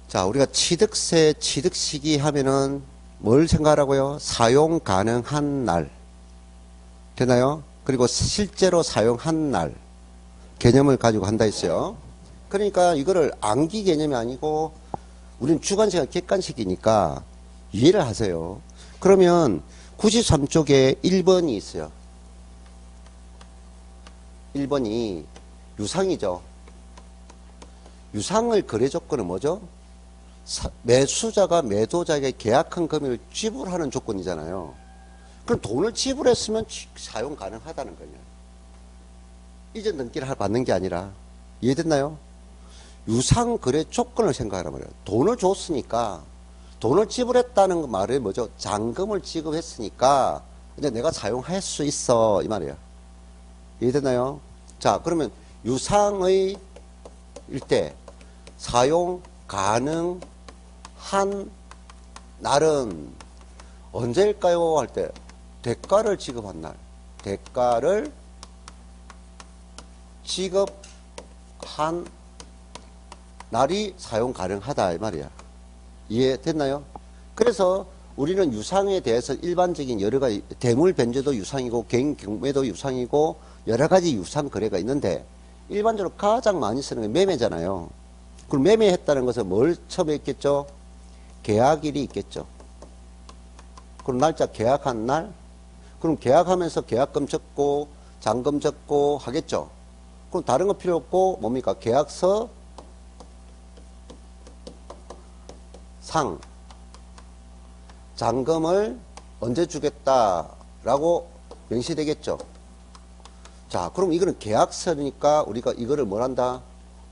자, 우리가 취득세, 취득시기 하면은 뭘 생각하라고요? 사용 가능한 날. 되나요? 그리고 실제로 사용한 날. 개념을 가지고 한다 했어요. 그러니까 이거를 암기 개념이 아니고 우리는 주관식과 객관식이니까 이해를 하세요. 그러면 93쪽에 1번이 있어요. 1번이 유상이죠. 유상을 거래 조건은 뭐죠? 매수자가 매도자에게 계약한 금액을 지불하는 조건이잖아요. 그럼 돈을 지불했으면 사용 가능하다는 거예요. 이전 등기를 받는 게 아니라. 이해됐나요? 유상 거래 조건을 생각하란 말이에요. 돈을 줬으니까, 돈을 지불했다는 말은 뭐죠? 잔금을 지급했으니까 이제 내가 사용할 수 있어 이 말이에요. 이해됐나요? 자, 그러면 유상의 일대 사용 가능한 날은 언제일까요? 할 때 대가를 지급한 날. 대가를 지급한 날이 사용 가능하다 이 말이야. 이해됐나요? 그래서 우리는 유상에 대해서 일반적인 여러 가지 대물 변제도 유상이고 개인 경매도 유상이고 여러 가지 유상 거래가 있는데 일반적으로 가장 많이 쓰는 게 매매잖아요. 그럼 매매했다는 것은 뭘 첩했겠죠? 계약일이 있겠죠. 그럼 날짜 계약한 날? 그럼 계약하면서 계약금 적고 잔금 적고 하겠죠. 그럼 다른 거 필요 없고 뭡니까? 계약서 상 잔금을 언제 주겠다라고 명시되겠죠. 자, 그럼 이거는 계약서니까 우리가 이거를 뭘 한다?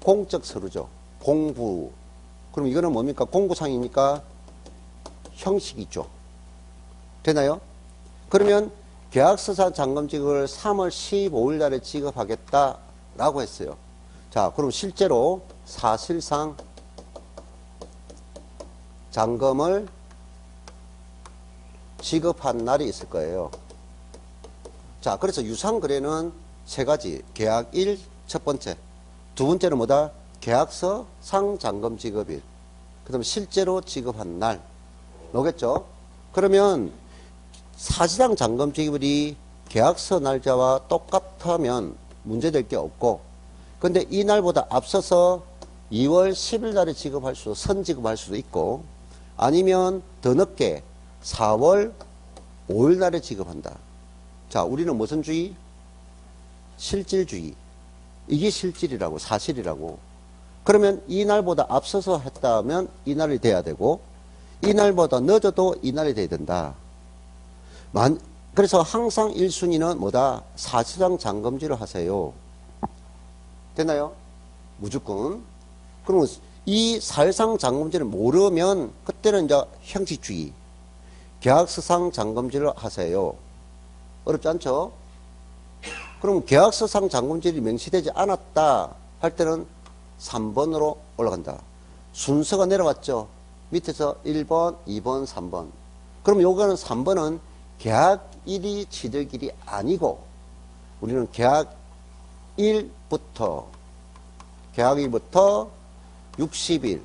공적 서류죠. 공부. 그럼 이거는 뭡니까? 공구상이니까 형식이죠. 되나요? 그러면 계약서상 잔금 지급을 3월 15일 날에 지급하겠다라고 했어요. 자, 그럼 실제로 사실상 잔금을 지급한 날이 있을 거예요. 자, 그래서 유상거래는 세 가지. 계약일 첫 번째. 두 번째는 뭐다? 계약서 상 잔금 지급일. 그 다음에 실제로 지급한 날. 오겠죠? 그러면 사실상 잔금 지급일이 계약서 날짜와 똑같으면 문제될 게 없고, 근데 이 날보다 앞서서 2월 10일 날에 지급할 수도, 선지급할 수도 있고, 아니면 더 늦게 4월 5일 날에 지급한다. 자, 우리는 무슨 주의? 실질주의. 이게 실질이라고, 사실이라고. 그러면 이 날보다 앞서서 했다면 이 날이 돼야 되고, 이 날보다 늦어도 이 날이 돼야 된다. 그래서 항상 1순위는 뭐다? 사실상 잔금지를 하세요. 됐나요? 무조건. 그러면 이 사실상 잔금지를 모르면 그때는 이제 형식주의. 계약서상 잔금지를 하세요. 어렵지 않죠? 그럼 계약서상 잔금지를 명시되지 않았다 할 때는 3번으로 올라간다. 순서가 내려왔죠. 밑에서 1번, 2번, 3번. 그럼 요거는 3번은 계약일이 취득일이 아니고 우리는 계약일부터 60일이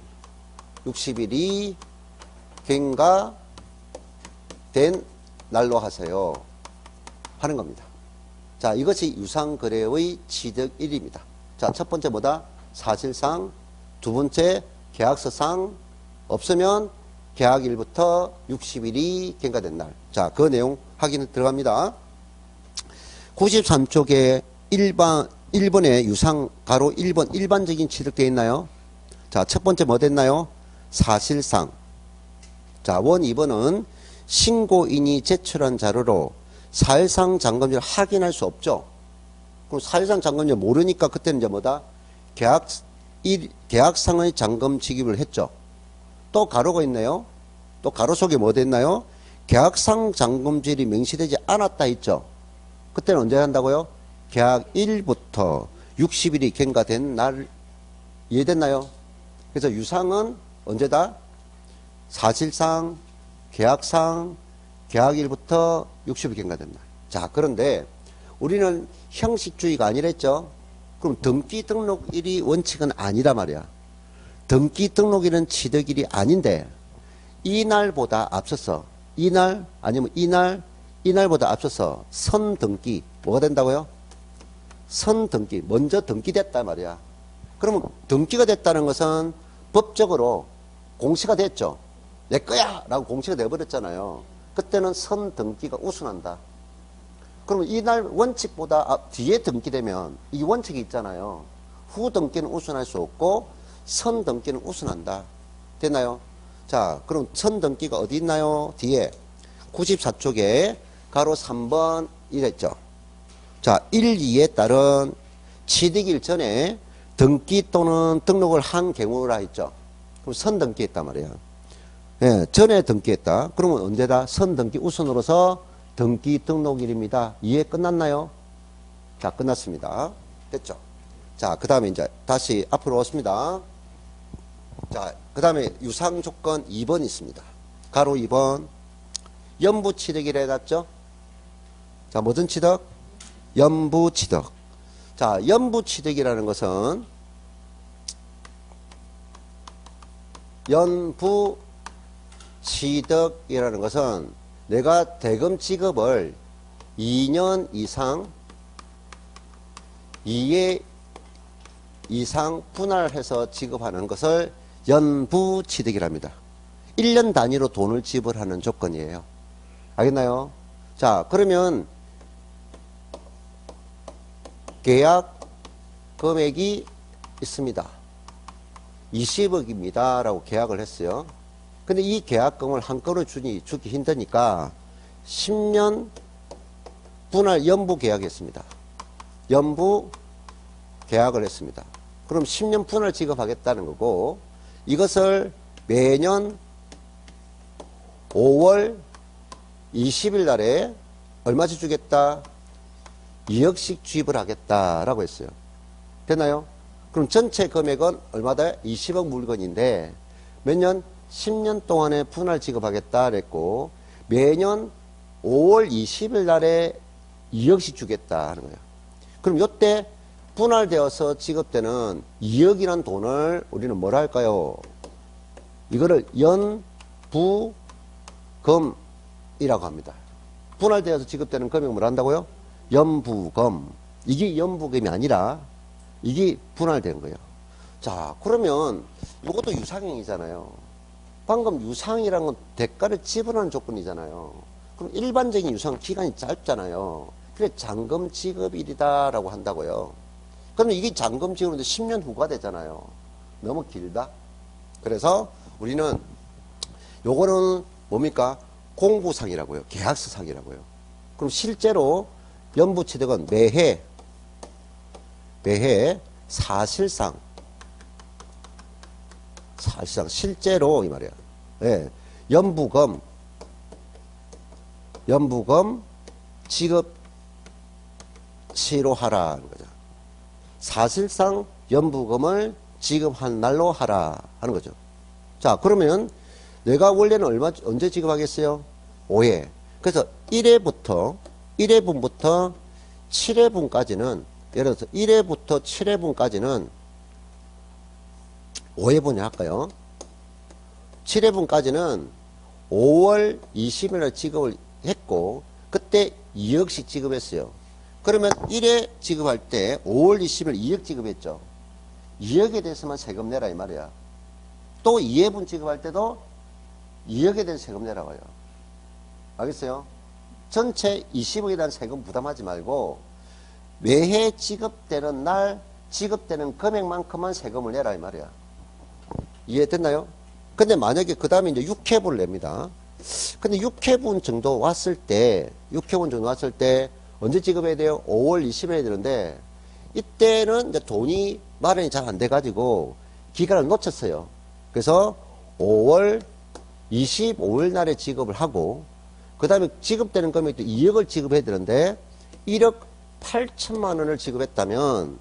경과된 날로 하세요. 하는 겁니다. 자, 이것이 유상거래의 취득일입니다. 자, 첫 번째 뭐다? 사실상. 두 번째 계약서상. 없으면 계약일부터 60일이 경과된 날. 자, 그 내용 확인 들어갑니다. 93쪽에 1번에 유상 가로 1번 일반적인 취득되어 있나요? 자, 첫 번째 뭐 됐나요? 사실상. 자, 2번은 신고인이 제출한 자료로 사실상 잔금지를 확인할 수 없죠. 그럼 사실상 잔금지 모르니까 그때는 이제 뭐다? 계약상의 잔금 지급을 했죠. 또 가로가 있네요. 또 가로 속에 뭐 됐나요? 계약상 잔금질이 명시되지 않았다 했죠. 그때는 언제 한다고요? 계약일부터 60일이 경과된 날. 이해됐나요? 그래서 유상은 언제다? 사실상, 계약상, 계약일부터 60일 경과된 날. 자, 그런데 우리는 형식주의가 아니랬죠. 그럼 등기 등록일이 원칙은 아니란 말이야. 등기 등록일은 취득일이 아닌데 이날보다 앞서서 이날 아니면 이날보다 앞서서 선등기 뭐가 된다고요? 선등기 먼저 등기됐단 말이야. 그러면 등기가 됐다는 것은 법적으로 공시가 됐죠. 내 거야 라고 공시가 돼버렸잖아요. 그때는 선등기가 우선한다. 그러면 이날 원칙보다 뒤에 등기되면 이 원칙이 있잖아요. 후 등기는 우선할 수 없고 선 등기는 우선한다. 됐나요? 자, 그럼 선 등기가 어디 있나요? 뒤에 94쪽에 가로 3번 이랬죠. 자, 1, 2에 따른 취득일 전에 등기 또는 등록을 한 경우라 했죠. 그럼 선 등기했단 말이야. 예, 전에 등기했다. 그러면 언제다? 선 등기 우선으로서 등기 등록일입니다. 이해 끝났나요? 자, 끝났습니다. 됐죠? 자, 그 다음에 이제 다시 앞으로 오십니다. 자, 그 다음에 유상 조건 2번 있습니다. 가로 2번. 연부 취득이라 해놨죠? 자, 무슨 취득? 연부 취득. 자, 연부 취득이라는 것은 연부 취득이라는 것은 내가 대금 지급을 2년 이상 2회 이상 분할해서 지급하는 것을 연부 취득이랍니다. 1년 단위로 돈을 지불하는 조건이에요. 알겠나요? 자, 그러면 계약 금액이 있습니다. 20억입니다. 라고 계약을 했어요. 근데 이 계약금을 한꺼번에 주기 힘드니까 10년 분할 연부 계약했습니다. 연부 계약을 했습니다. 그럼 10년 분할 지급하겠다는 거고 이것을 매년 5월 20일 날에 얼마씩 주겠다? 2억씩 주입을 하겠다라고 했어요. 됐나요? 그럼 전체 금액은 얼마다? 20억 물건인데 몇 년? 10년 동안에 분할 지급하겠다 그랬고 매년 5월 20일 날에 2억씩 주겠다 하는 거예요. 그럼 요때 분할되어서 지급되는 2억이라는 돈을 우리는 뭐라 할까요? 이거를 연부금이라고 합니다. 분할되어서 지급되는 금액을 뭐라 한다고요? 연부금. 이게 연부금이 아니라 이게 분할된 거예요. 자, 그러면 이것도 유상형이잖아요. 방금 유상이라는 건 대가를 지불하는 조건이잖아요. 그럼 일반적인 유상 기간이 짧잖아요. 그래 잔금 지급일이다라고 한다고요. 그러면 이게 잔금 지급인데 10년 후가 되잖아요. 너무 길다. 그래서 우리는 요거는 뭡니까? 공부상이라고요. 계약서상이라고요. 그럼 실제로 연부취득은 매해 사실상 실제로 이 말이야. 예. 연부금 지급 시로 하라는 거죠. 사실상 연부금을 지급한 날로 하라 하는 거죠. 자, 그러면 내가 원래는 언제 지급하겠어요? 5회. 그래서 1회부터 7회분까지는 예를 들어서 1회부터 7회분까지는 5회분이 할까요? 7회분까지는 5월 20일에 지급을 했고 그때 2억씩 지급했어요. 그러면 1회 지급할 때 5월 20일 2억 지급했죠. 2억에 대해서만 세금 내라 이 말이야. 또 2회분 지급할 때도 2억에 대해서 세금 내라고 해요. 알겠어요? 전체 20억에 대한 세금 부담하지 말고 매해 지급되는 날 지급되는 금액만큼만 세금을 내라 이 말이야. 이해됐나요? 근데 만약에 그 다음에 이제 6회분을 냅니다. 근데 6회분 정도 왔을 때 언제 지급해야 돼요? 5월 20일에 해야 되는데 이때는 이제 돈이 마련이 잘 안 돼가지고 기간을 놓쳤어요. 그래서 5월 25일 날에 지급을 하고 그 다음에 지급되는 금액도 2억을 지급해야 되는데 1억 8천만 원을 지급했다면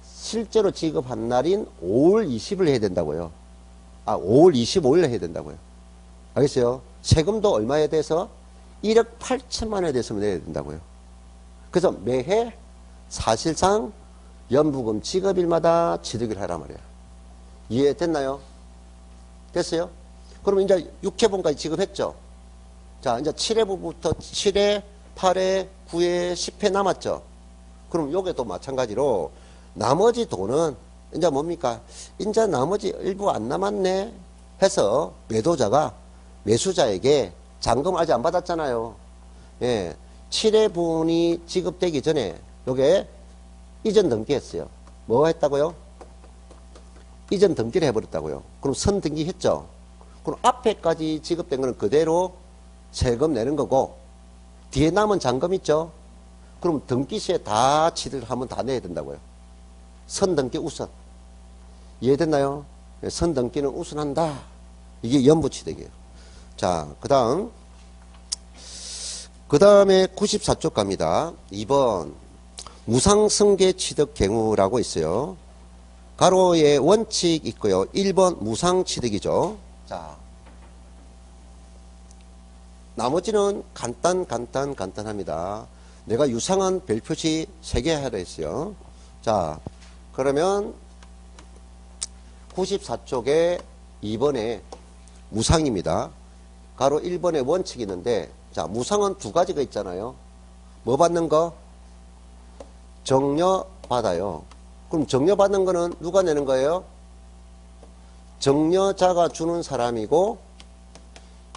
실제로 지급한 날인 5월 20일 해야 된다고요. 5월 25일 해야 된다고요. 알겠어요? 세금도 얼마에 대해서? 1억 8천만 원에 대해서 내야 된다고요. 그래서 매해 사실상 연부금 지급일마다 취득을 하란 말이야. 이해됐나요? 됐어요? 그러면 이제 6회분까지 지급했죠? 자, 이제 7회부터 7회, 8회, 9회, 10회 남았죠? 그럼 요게도 마찬가지로 나머지 돈은 이제 뭡니까? 이제 나머지 일부 안 남았네 해서 매도자가 매수자에게 잔금 아직 안 받았잖아요. 예. 7회분이 지급되기 전에 요게 이전 등기했어요. 뭐 했다고요? 이전 등기를 해버렸다고요. 그럼 선 등기했죠? 그럼 앞에까지 지급된 거는 그대로 세금 내는 거고 뒤에 남은 잔금 있죠? 그럼 등기시에 다 취득을 하면 다 내야 된다고요. 선 등기 우선. 이해됐나요? 선 등기는 우선한다. 이게 연부 취득이에요. 자, 그 다음에 94쪽 갑니다. 2번 무상승계 취득 경우라고 있어요. 가로에 원칙 있고요. 1번 무상취득이죠. 자, 나머지는 간단합니다. 내가 유상한 별표시 3개 하라 했어요. 자, 그러면 94쪽에 2번에 무상입니다. 가로 1번에 원칙이 있는데, 자, 무상은 두 가지가 있잖아요. 뭐 받는 거? 정려 받아요. 그럼 정려 받는 거는 누가 내는 거예요? 정려자가 주는 사람이고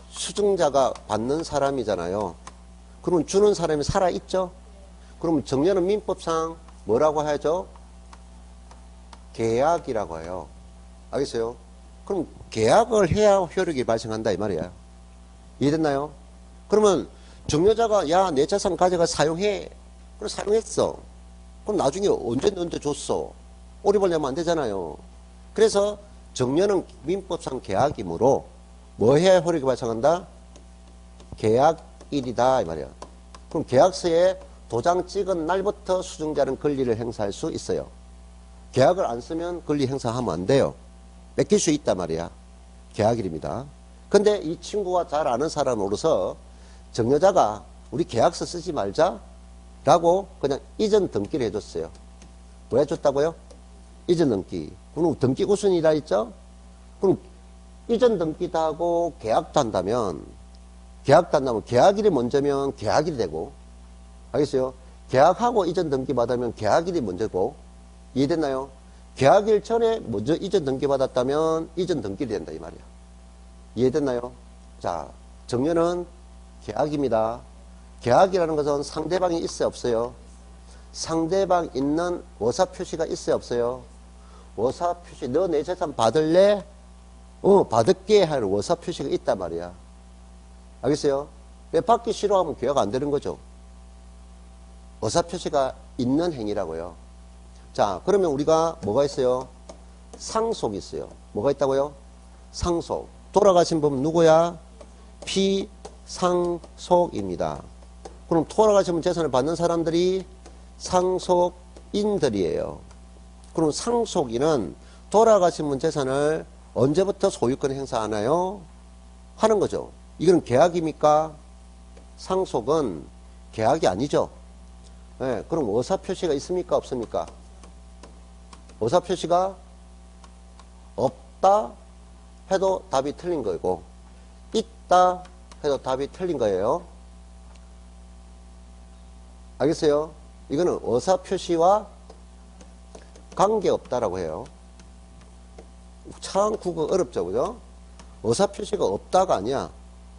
수증자가 받는 사람이잖아요. 그럼 주는 사람이 살아있죠? 그럼 정려는 민법상 뭐라고 하죠? 계약이라고 해요. 알겠어요? 그럼 계약을 해야 효력이 발생한다 이 말이야. 이해됐나요? 그러면 정려자가 야, 내 자산 가져가 사용해. 그럼 사용했어. 그럼 나중에 언제 줬어? 오리발 내면 안 되잖아요. 그래서 정려는 민법상 계약이므로 뭐 해야 효력이 발생한다? 계약일이다 이 말이야. 그럼 계약서에 도장 찍은 날부터 수증자는 권리를 행사할 수 있어요. 계약을 안 쓰면 권리 행사하면 안 돼요. 뺏길 수 있단 말이야. 계약일입니다. 근데 이 친구가 잘 아는 사람으로서 정여자가 우리 계약서 쓰지 말자 라고 그냥 이전 등기를 해줬어요. 왜 해줬다고요? 이전 등기. 그럼 등기 우선이라 했죠? 그럼 이전 등기도 하고 계약도 한다면 계약일이 먼저면 계약일이 되고, 알겠어요? 계약하고 이전 등기 받으면 계약일이 먼저고, 이해됐나요? 계약일 전에 먼저 이전 등기 받았다면 이전 등기일이 된다 이 말이야. 이해됐나요? 자, 정려는 계약입니다. 계약이라는 것은 상대방이 있어요 없어요? 상대방 있는 워사 표시가 있어요 없어요? 워사 표시, 너 내 재산 받을래? 받을게 할 워사 표시가 있단 말이야. 알겠어요? 왜 받기 싫어하면 계약 안 되는 거죠? 워사 표시가 있는 행위라고요. 자, 그러면 우리가 뭐가 있어요? 상속이 있어요. 뭐가 있다고요? 상속. 돌아가신 분 누구야? 피상속입니다. 그럼 돌아가신 분 재산을 받는 사람들이 상속인들이에요. 그럼 상속인은 돌아가신 분 재산을 언제부터 소유권 행사하나요? 하는 거죠. 이건 계약입니까? 상속은 계약이 아니죠. 네, 그럼 의사표시가 있습니까? 없습니까? 의사표시가 없다 해도 답이 틀린 거고, 있다 해도 답이 틀린 거예요. 알겠어요? 이거는 의사표시와 관계없다라고 해요. 참 국어 어렵죠, 그죠? 의사표시가 없다가 아니야.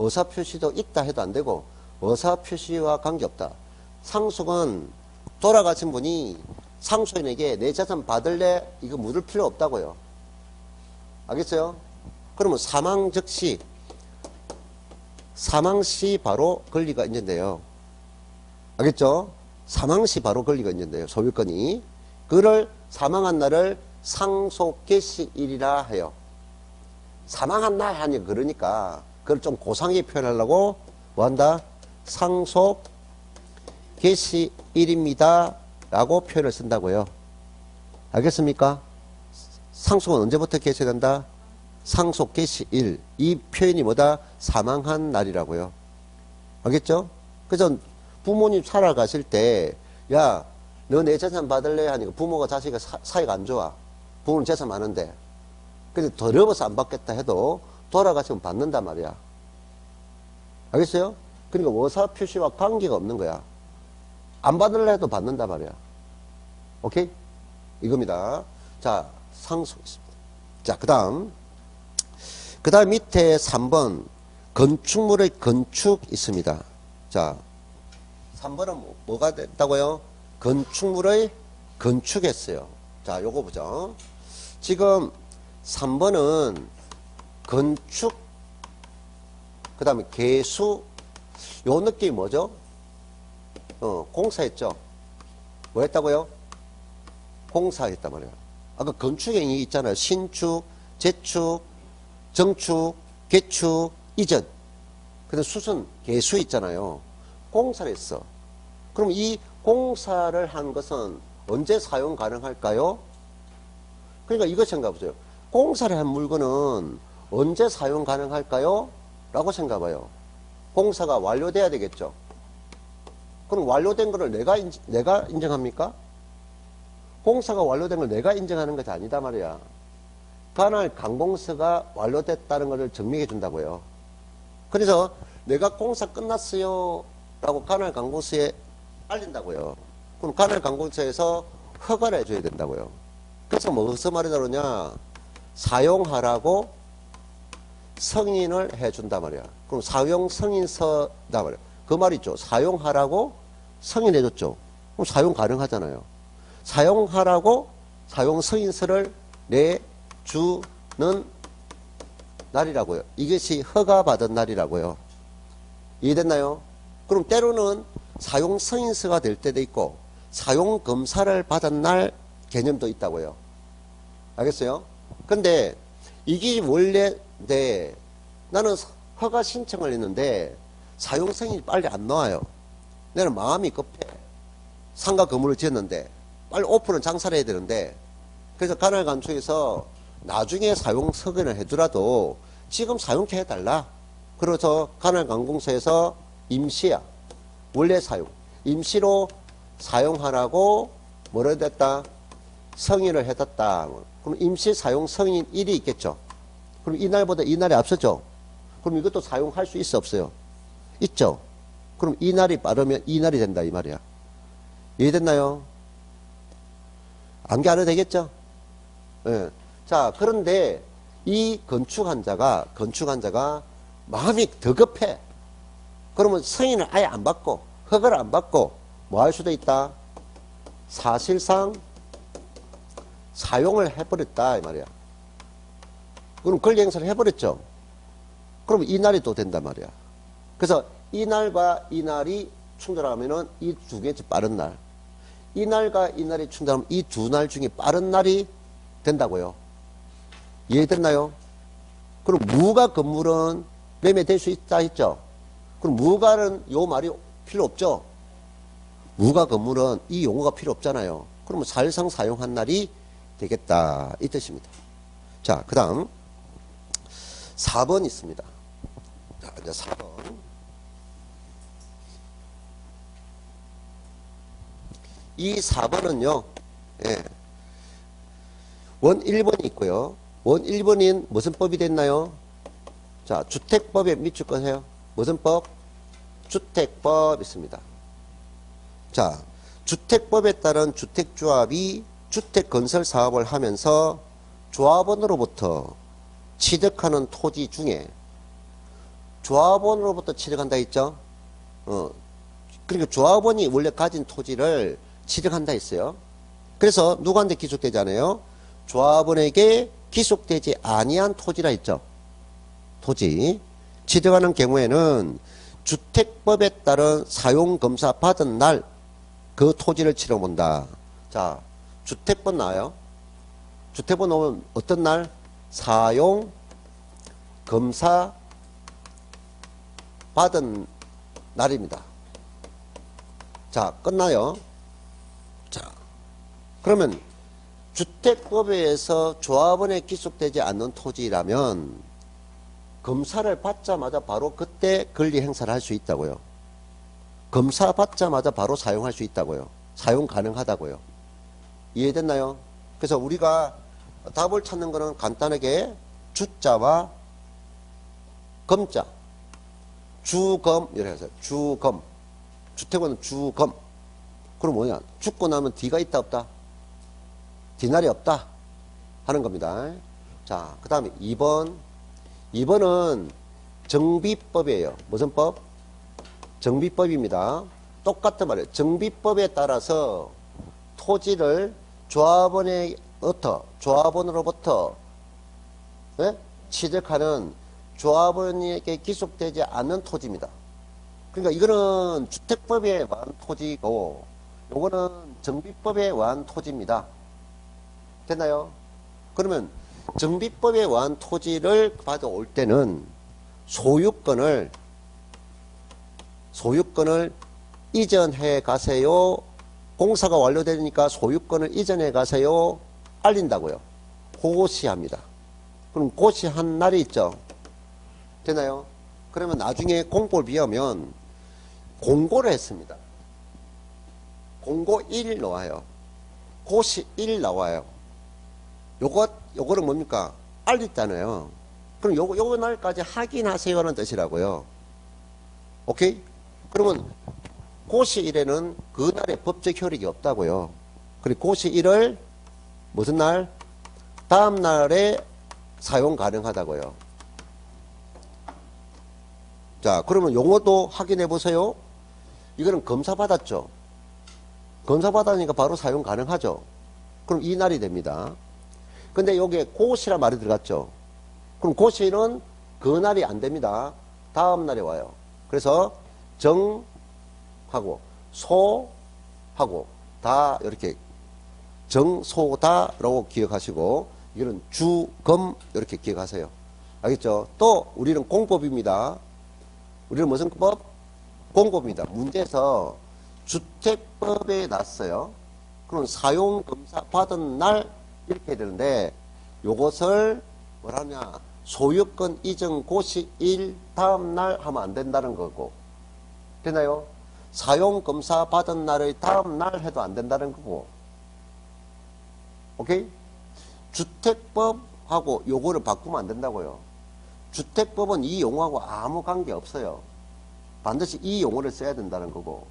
의사표시도 있다 해도 안 되고, 의사표시와 관계없다. 상속은 돌아가신 분이 상속인에게 내 재산 받을래? 이거 물을 필요 없다고요. 알겠어요? 그러면 사망 즉시, 사망 시 바로 권리가 있는데요. 알겠죠? 사망 시 바로 권리가 있는데요. 소유권이. 그를 사망한 날을 상속 개시일이라 해요. 사망한 날 하니 그러니까 그걸 좀 고상하게 표현하려고 뭐 한다? 상속 개시일입니다 라고 표현을 쓴다고요. 알겠습니까? 상속은 언제부터 개시된다? 상속 개시일. 이 표현이 뭐다? 사망한 날이라고요. 알겠죠? 그래서 부모님 살아가실 때, 야, 너 내 재산 받을래? 하니까 부모가 자식과 사이가 안 좋아. 부모는 재산 많은데. 근데 더러워서 안 받겠다 해도 돌아가시면 받는단 말이야. 알겠어요? 그러니까 워사 표시와 관계가 없는 거야. 안 받을래 해도 받는단 말이야. 오케이? 이겁니다. 자, 상속 있습니다. 자, 그 다음 밑에 3번 건축물의 건축 있습니다. 자, 3번은 뭐가 됐다고요? 건축물의 건축했어요. 자, 요거 보죠. 지금 3번은 건축, 그 다음에 개수, 요 느낌이 뭐죠? 공사했죠? 뭐 했다고요? 공사했단 말이에요. 아까 건축행위 있잖아요. 신축, 재축, 정축, 개축, 이전. 근데 수선, 개수 있잖아요. 공사를 했어. 그럼 이 공사를 한 것은 언제 사용 가능할까요? 그러니까 이거 생각해보세요. 공사를 한 물건은 언제 사용 가능할까요? 라고 생각해봐요. 공사가 완료돼야 되겠죠. 그럼 완료된 거를 내가 인정합니까? 공사가 완료된 걸 내가 인정하는 것이 아니다 말이야. 관할 강공서가 완료됐다는 것을 증명해 준다고요. 그래서 내가 공사 끝났어요 라고 관할 강공서에 알린다고요. 그럼 관할 강공서에서 허가를 해줘야 된다고요. 그래서 무슨 말이다 그러냐? 사용하라고 승인을 해준단 말이야. 그럼 사용 승인서다 말이야. 그 말이죠. 사용하라고 승인해줬죠. 그럼 사용 가능하잖아요. 사용하라고 사용 승인서를 내주는 날이라고요. 이것이 허가받은 날이라고요. 이해됐나요? 그럼 때로는 사용 승인서가 될 때도 있고 사용 검사를 받은 날 개념도 있다고요. 알겠어요? 근데 이게 원래 나는 허가 신청을 했는데 사용 승인이 빨리 안 나와요. 나는 마음이 급해. 상가 건물을 지었는데 빨리 오픈은 장사를 해야 되는데, 그래서 관할관청에서 나중에 사용 승인을 해주라도 지금 사용케 해달라. 그래서 관할관공서에서 임시야. 원래 사용. 임시로 사용하라고 뭐라 됐다? 승인을 해뒀다. 그럼 임시 사용 승인일이 있겠죠. 그럼 이날보다 이날이 앞서죠. 그럼 이것도 사용할 수 있어 없어요? 있죠. 그럼 이날이 빠르면 이날이 된다 이 말이야. 이해됐나요? 암기 안 해도 되겠죠? 예. 자, 그런데 이 건축한자가 마음이 더 급해. 그러면 승인을 아예 안 받고 허가를 안 받고 뭐 할 수도 있다? 사실상 사용을 해버렸다 이 말이야. 그럼 권리행사를 해버렸죠. 그럼 이날이 또 된단 말이야. 그래서 이날과 이날이 충돌하면은 이 두 개째 빠른 날, 이날과 이날이 충돌하면 이 두 날 중에 빠른 날이 된다고요. 이해됐나요? 그럼 무가 건물은 매매될 수 있다 했죠. 그럼 무가는 요 말이 필요 없죠. 무가 건물은 이 용어가 필요 없잖아요. 그러면 사실상 사용한 날이 되겠다 이 뜻입니다. 자, 그 다음 4번 있습니다. 자, 이제 4번. 이 4번은요, 예. 원 1번이 있고요. 원 1번인 무슨 법이 됐나요? 자, 주택법에 밑줄 거세요. 무슨 법? 주택법 있습니다. 자, 주택법에 따른 주택조합이 주택건설 사업을 하면서 조합원으로부터 취득하는 토지 중에 조합원으로부터 취득한다 했죠? 그러니까 조합원이 원래 가진 토지를 취득한다 했어요. 그래서 누구한테 기속되잖아요? 조합원에게 기속되지 아니한 토지라 했죠. 토지 취득하는 경우에는 주택법에 따른 사용검사 받은 날 그 토지를 치러본다. 자, 주택법 나와요. 주택법 나오면 어떤 날? 사용검사 받은 날입니다. 자, 끝나요. 자, 그러면 주택법에서 조합원에 기속되지 않는 토지라면 검사를 받자마자 바로 그때 권리 행사를 할 수 있다고요. 검사 받자마자 바로 사용할 수 있다고요. 사용 가능하다고요. 이해됐나요? 그래서 우리가 답을 찾는 거는 간단하게 주자와 검자, 주검 이렇게 해서 주검, 주택은 주검. 그럼 뭐냐? 죽고 나면 D가 있다 없다? D날이 없다 하는 겁니다. 자, 그 다음에 2번. 2번은 정비법이에요. 무슨 법? 정비법입니다. 똑같은 말이에요. 정비법에 따라서 토지를 조합원으로부터 네? 취득하는 조합원에게 기속되지 않는 토지입니다. 그러니까 이거는 주택법에 의한 토지고 요거는 정비법에 의한 토지입니다. 됐나요? 그러면 정비법에 의한 토지를 받아올 때는 소유권을 이전해 가세요. 공사가 완료되니까 소유권을 이전해 가세요. 알린다고요. 고시합니다. 그럼 고시한 날이 있죠. 되나요? 그러면 나중에 공고를 비하면 공고를 했습니다. 공고 1 나와요. 고시 1 나와요. 요거는 뭡니까? 알렸잖아요. 그럼 요거 날까지 확인하세요라는 뜻이라고요. 오케이? 그러면 고시 1에는 그 날의 법적 효력이 없다고요. 그리고 고시 1을 무슨 날? 다음 날에 사용 가능하다고요. 자, 그러면 용어도 확인해 보세요. 이거는 검사 받았죠. 검사 받았으니까 바로 사용 가능하죠. 그럼 이 날이 됩니다. 근데 여기에 고시란 말이 들어갔죠. 그럼 고시는 그 날이 안 됩니다. 다음 날에 와요. 그래서 정하고 소하고 다 이렇게 정소다라고 기억하시고 이거는 주검 이렇게 기억하세요. 알겠죠? 또 우리는 공법입니다. 우리는 무슨 법? 공법입니다. 문제에서 주택법에 났어요. 그럼 사용검사 받은 날 이렇게 해야 되는데 요것을 뭐라냐? 소유권 이전 고시 1 다음 날 하면 안 된다는 거고. 되나요? 사용검사 받은 날의 다음 날 해도 안 된다는 거고. 오케이? 주택법하고 요거를 바꾸면 안 된다고요. 주택법은 이 용어하고 아무 관계 없어요. 반드시 이 용어를 써야 된다는 거고,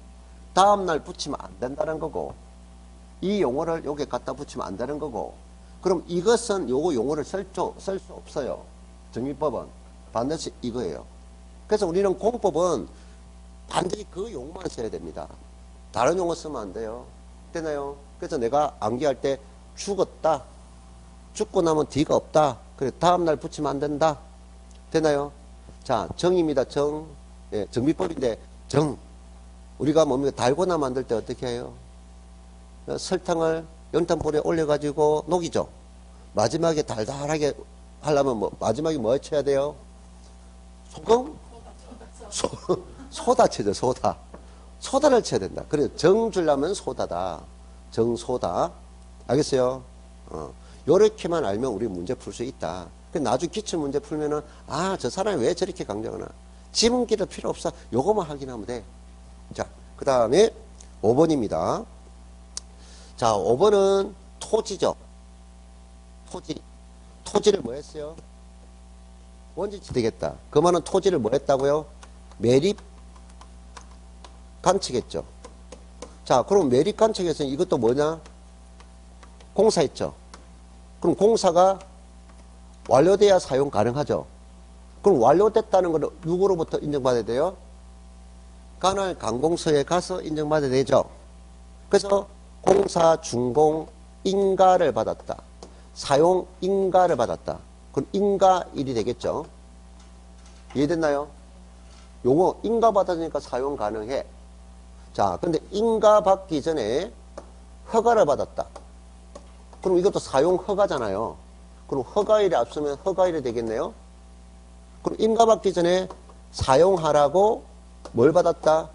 다음 날 붙이면 안 된다는 거고, 이 용어를 여기에 갖다 붙이면 안 되는 거고, 그럼 이것은 요거 용어를 쓸 수 없어요. 정비법은 반드시 이거예요. 그래서 우리는 공법은 반드시 그 용어만 써야 됩니다. 다른 용어 쓰면 안 돼요. 되나요? 그래서 내가 암기할 때 죽었다, 죽고 나면 D가 없다, 그래 다음날 붙이면 안 된다. 되나요? 자, 정입니다. 정. 예, 정비법인데 정. 우리가 뭡니까? 달고나 만들 때 어떻게 해요? 설탕을 연탄불에 올려가지고 녹이죠. 마지막에 달달하게 하려면 마지막에 뭐 쳐야 돼요? 소금? 소다 쳐죠, 소다. 소다를 쳐야 된다. 그래서 정 주려면 소다다. 정소다. 알겠어요? 요렇게만 알면 우리 문제 풀 수 있다. 나중에 기출 문제 풀면은, 아, 저 사람이 왜 저렇게 강조하나? 지문기도 필요 없어. 요거만 확인하면 돼. 자, 그 다음에 5번입니다. 자, 5번은 토지죠. 토지를 뭐 했어요? 원지치 되겠다. 그 말은 토지를 뭐 했다고요? 매립 간척했죠. 자, 그럼 매립 간척에서는 이것도 뭐냐? 공사했죠. 그럼 공사가 완료돼야 사용 가능하죠. 그럼 완료됐다는 걸 누구로부터 인정받아야 돼요? 관할 관공서에 가서 인정받아야 되죠. 그래서 공사 준공 인가를 받았다. 사용 인가를 받았다. 그럼 인가 1이 되겠죠. 이해됐나요? 용어 인가 받았으니까 사용 가능해. 자, 근데 인가 받기 전에 허가를 받았다. 그럼 이것도 사용 허가잖아요. 그럼 허가일이 앞서면 허가일이 되겠네요. 그럼 인가받기 전에 사용하라고 뭘 받았다?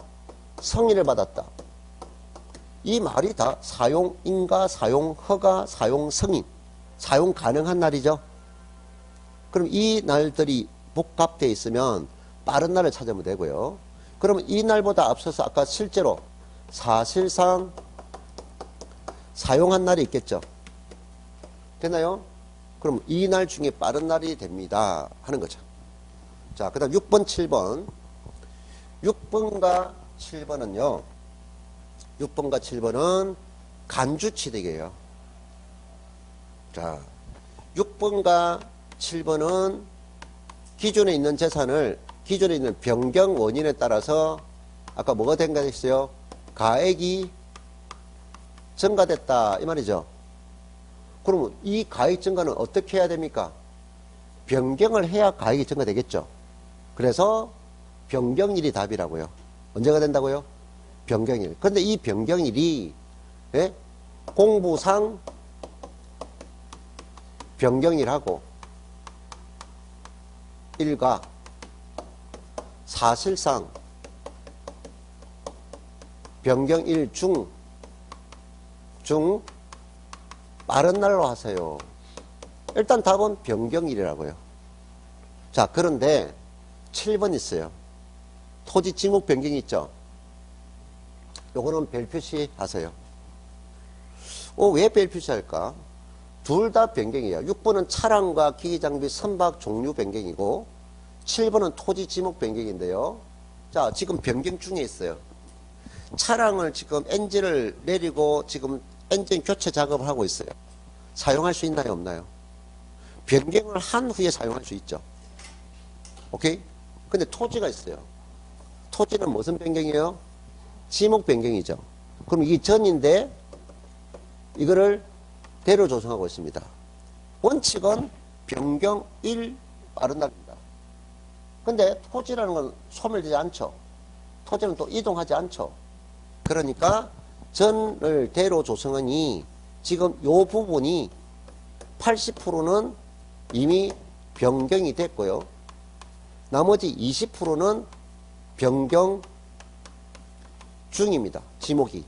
성의를 받았다. 이 말이 다 사용 인가, 사용 허가, 사용 승인, 사용 가능한 날이죠. 그럼 이 날들이 복합되어 있으면 빠른 날을 찾으면 되고요. 그러면 이 날보다 앞서서 아까 실제로 사실상 사용한 날이 있겠죠. 됐나요? 그럼 이 날 중에 빠른 날이 됩니다 하는 거죠. 자, 그 다음 6번 7번 6번과 7번은요 6번과 7번은 간주취득이에요. 자, 6번과 7번은 기존에 있는 재산을 기존에 있는 변경 원인에 따라서 아까 뭐가 된가 했어요? 가액이 증가됐다 이 말이죠. 그러면 이 가액 증가는 어떻게 해야 됩니까? 변경을 해야 가액이 증가되겠죠. 그래서 변경일이 답이라고요. 언제가 된다고요? 변경일. 그런데 이 변경일이 예? 공부상 변경일하고 일과 사실상 변경일 중 빠른 날로 하세요. 일단 답은 변경일이라고요. 자, 그런데 7번 있어요. 토지 지목 변경이 있죠. 요거는 별 표시 하세요. 왜 별 표시할까? 둘 다 변경이에요. 6번은 차량과 기기장비 선박 종류 변경이고 7번은 토지 지목 변경인데요. 자, 지금 변경 중에 있어요. 차량을 지금 엔진을 내리고 지금 엔진 교체 작업을 하고 있어요. 사용할 수 있나요? 없나요? 변경을 한 후에 사용할 수 있죠. 오케이? 근데 토지가 있어요. 토지는 무슨 변경이에요? 지목 변경이죠. 그럼 이게 전인데 이거를 대로 조성하고 있습니다. 원칙은 변경 1 빠른 날입니다. 근데 토지라는 건 소멸되지 않죠. 토지는 또 이동하지 않죠. 그러니까 전을 대로 조성하니 지금 요 부분이 80%는 이미 변경이 됐고요. 나머지 20%는 변경 중입니다. 지목이.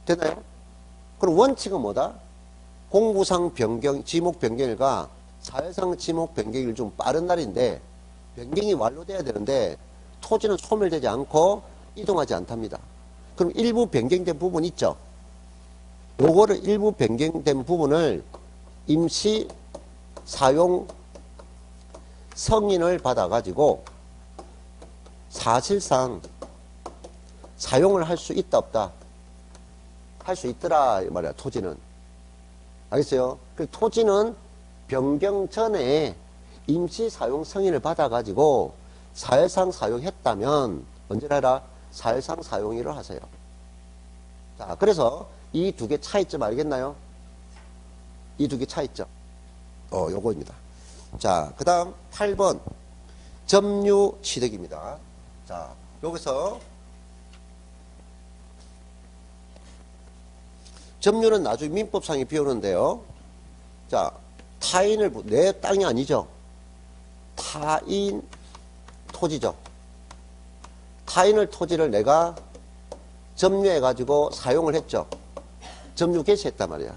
됐나요? 그럼 원칙은 뭐다? 공부상 변경, 지목 변경일과 사회상 지목 변경일 중 빠른 날인데 변경이 완료돼야 되는데 토지는 소멸되지 않고 이동하지 않답니다. 그럼 일부 변경된 부분 있죠? 요거를 일부 변경된 부분을 임시 사용 승인을 받아가지고 사실상 사용을 할 수 있다 없다? 할 수 있더라 이 말이야. 토지는. 알겠어요? 그 토지는 변경 전에 임시 사용 승인을 받아가지고 사회상 사용했다면 언제나 해라? 사회상 사용일을 하세요. 자, 그래서 이 두 개 차이점 알겠나요? 이 두 개 차이점. 요거입니다. 자, 그 다음 8번 점유 취득입니다. 자, 여기서 점유는 나중에 민법상에 비오는데요. 자, 타인을, 내 땅이 아니죠. 타인 토지죠. 타인을 토지를 내가 점유해가지고 사용을 했죠. 점유 개시했단 말이야.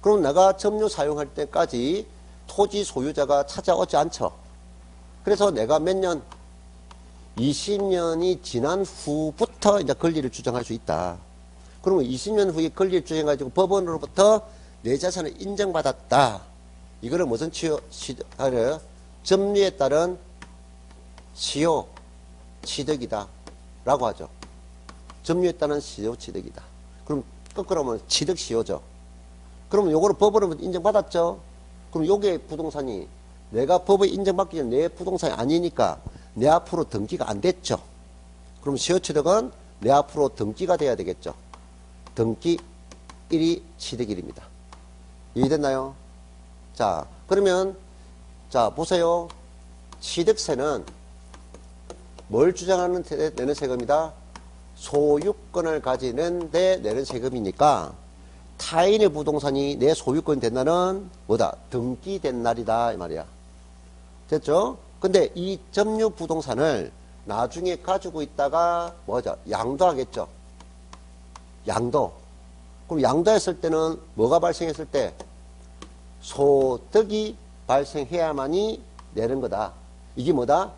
그럼 내가 점유 사용할 때까지 토지 소유자가 찾아오지 않죠. 그래서 내가 몇 년, 20년이 지난 후부터 이제 권리를 주장할 수 있다. 그러면 20년 후에 권리를 주장해가지고 법원으로부터 내 자산을 인정받았다. 이거를 무슨 점유에 따른 시효 취득이다 라고 하죠. 점유에 따른 시효 취득이다. 그럼 거꾸로 하면 취득 시효죠. 그러면 요거를 법원으로부터 인정받았죠. 그럼 요게 부동산이 내가 법에 인정받기 전에 내 부동산이 아니니까 내 앞으로 등기가 안 됐죠. 그럼 시효 취득은 내 앞으로 등기가 돼야 되겠죠. 등기 1이 취득일입니다. 이해됐나요? 자, 그러면 자 보세요. 취득세는 뭘 주장하는 데 내는 세금이다? 소유권을 가지는데 내는 세금이니까 타인의 부동산이 내 소유권이 된 날은 뭐다? 등기된 날이다 이 말이야. 됐죠? 근데 이 점유 부동산을 나중에 가지고 있다가 뭐죠? 양도하겠죠. 양도. 그럼 양도했을 때는 뭐가 발생했을 때? 소득이 발생해야만이 내는 거다. 이게 뭐다?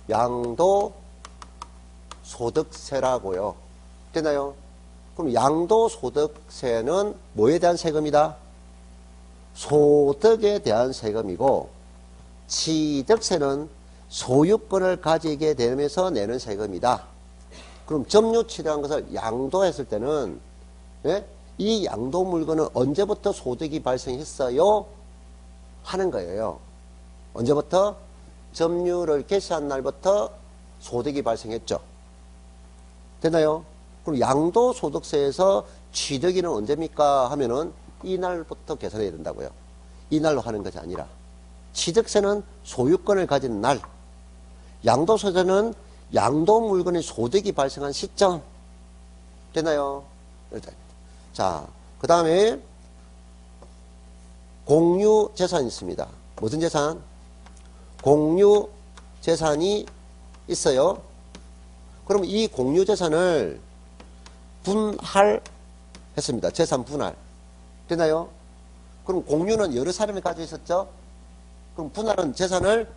양도 소득세라고요. 됐나요? 그럼 양도소득세는 뭐에 대한 세금이다? 소득에 대한 세금이고, 취득세는 소유권을 가지게 되면서 내는 세금이다. 그럼 점유치라는 것을 양도했을 때는, 예? 이 양도 물건은 언제부터 소득이 발생했어요? 하는 거예요. 언제부터? 점유를 개시한 날부터 소득이 발생했죠. 됐나요? 그럼 양도소득세에서 취득일은 언제입니까? 하면은 이날부터 계산해야 된다고요. 이날로 하는 것이 아니라. 취득세는 소유권을 가진 날. 양도소득세는 양도 물건의 소득이 발생한 시점. 됐나요? 자, 그 다음에 공유재산이 있습니다. 무슨 재산? 공유재산이 있어요. 그럼 이 공유재산을 분할했습니다. 재산 분할. 되나요? 그럼 공유는 여러 사람이 가지고 있었죠? 그럼 분할은 재산을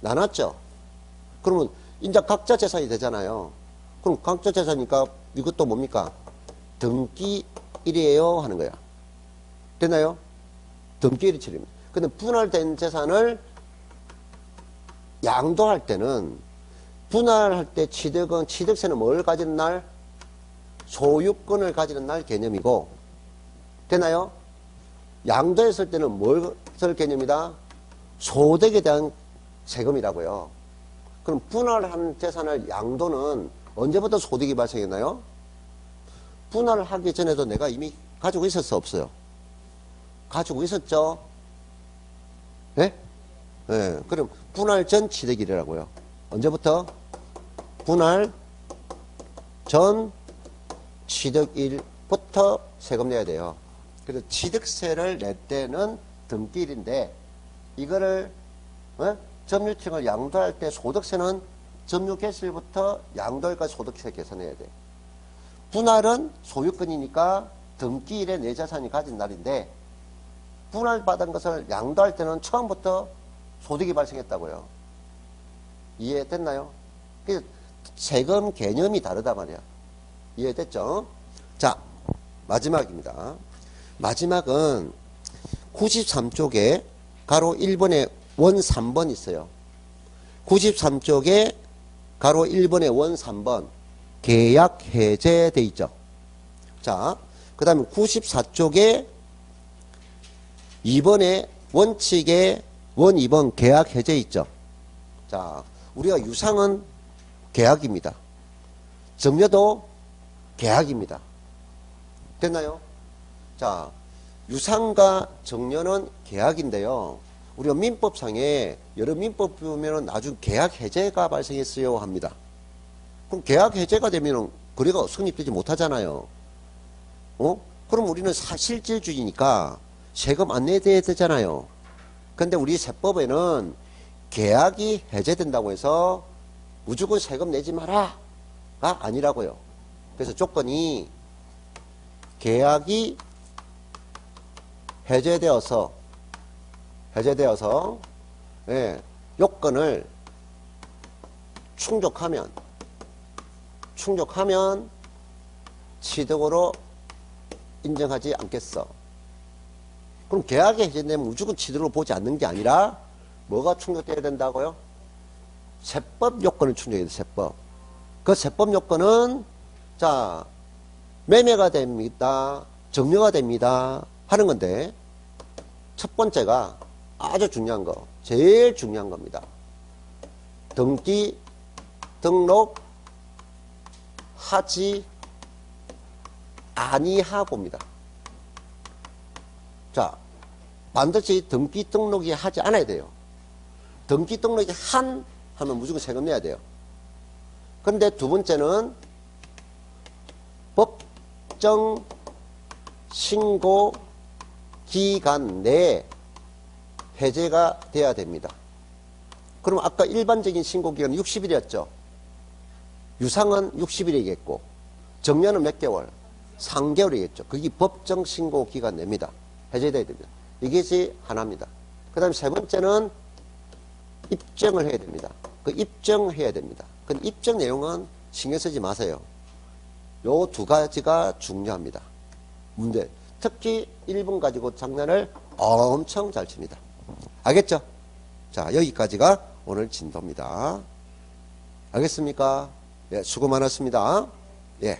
나눴죠? 그러면 이제 각자 재산이 되잖아요. 그럼 각자 재산이니까 이것도 뭡니까? 등기일이에요 하는 거야. 됐나요? 등기일이 처리입니다. 근데 분할된 재산을 양도할 때는 분할할 때 취득은 취득세는 뭘 가지는 날? 소유권을 가지는 날 개념이고, 되나요? 양도했을 때는 무엇을 개념이다? 소득에 대한 세금이라고요. 그럼 분할한 재산을 양도는 언제부터 소득이 발생했나요? 분할을 하기 전에도 내가 이미 가지고 있었어, 없어요? 가지고 있었죠? 네? 네. 그럼 분할 전 취득일이라고요. 언제부터? 분할 전 취득일부터 세금 내야 돼요. 그래서 취득세를 낼 때는 등기일인데, 이거를 점유층을 양도할 때 소득세는 점유 개시일부터 양도일까지 소득세 계산해야 돼. 분할은 소유권이니까 등기일에 내 자산이 가진 날인데, 분할받은 것을 양도할 때는 처음부터 소득이 발생했다고요. 이해됐나요? 그래서 세금 개념이 다르다 말이야. 이해됐죠? 자, 마지막입니다. 마지막은 93쪽에 가로 1번에 원 3번 있어요. 93쪽에 가로 1번에 원 3번 계약 해제돼 있죠. 자, 그 다음에 94쪽에 2번에 원칙에 원 2번 계약 해제 있죠. 자, 우리가 유상은 계약입니다. 정려도 계약입니다. 됐나요? 자, 유상과 정려는 계약인데요. 우리가 민법상에 여러 민법 보면은 나중 계약 해제가 발생했어요 합니다. 그럼 계약 해제가 되면은 거래가 성립되지 못하잖아요. 그럼 우리는 사실질주의니까 세금 안 내야 되잖아요. 근데 우리 세법에는 계약이 해제된다고 해서 무조건 세금 내지 마라가 아니라고요. 그래서 조건이 계약이 해제되어서 예, 요건을 충족하면 취득으로 인정하지 않겠어. 그럼 계약이 해제되면 무조건 취득으로 보지 않는 게 아니라 뭐가 충족돼야 된다고요? 세법 요건을 충족해야 돼. 세법. 그 세법 요건은 자, 매매가 됩니다, 정려가 됩니다 하는 건데, 첫 번째가 아주 중요한 거, 제일 중요한 겁니다. 등기 등록하지 아니하고입니다. 자, 반드시 등기 등록이 하지 않아야 돼요. 등기 등록이 하면 무조건 세금 내야 돼요. 그런데 두 번째는 법정 신고 기간 내에 해제가 돼야 됩니다. 그럼 아까 일반적인 신고 기간은 60일이었죠. 유상은 60일이겠고 정려는 몇 개월? 3개월이겠죠. 그게 법정 신고 기간 내입니다. 해제돼야 됩니다. 이것이 하나입니다. 그 다음에 세 번째는 입증을 해야 됩니다. 그 입증해야 됩니다. 그 입증 내용은 신경 쓰지 마세요. 요 두 가지가 중요합니다. 문제. 특히 1번 가지고 장난을 엄청 잘 칩니다. 알겠죠? 자, 여기까지가 오늘 진도입니다. 알겠습니까? 예, 수고 많았습니다. 예.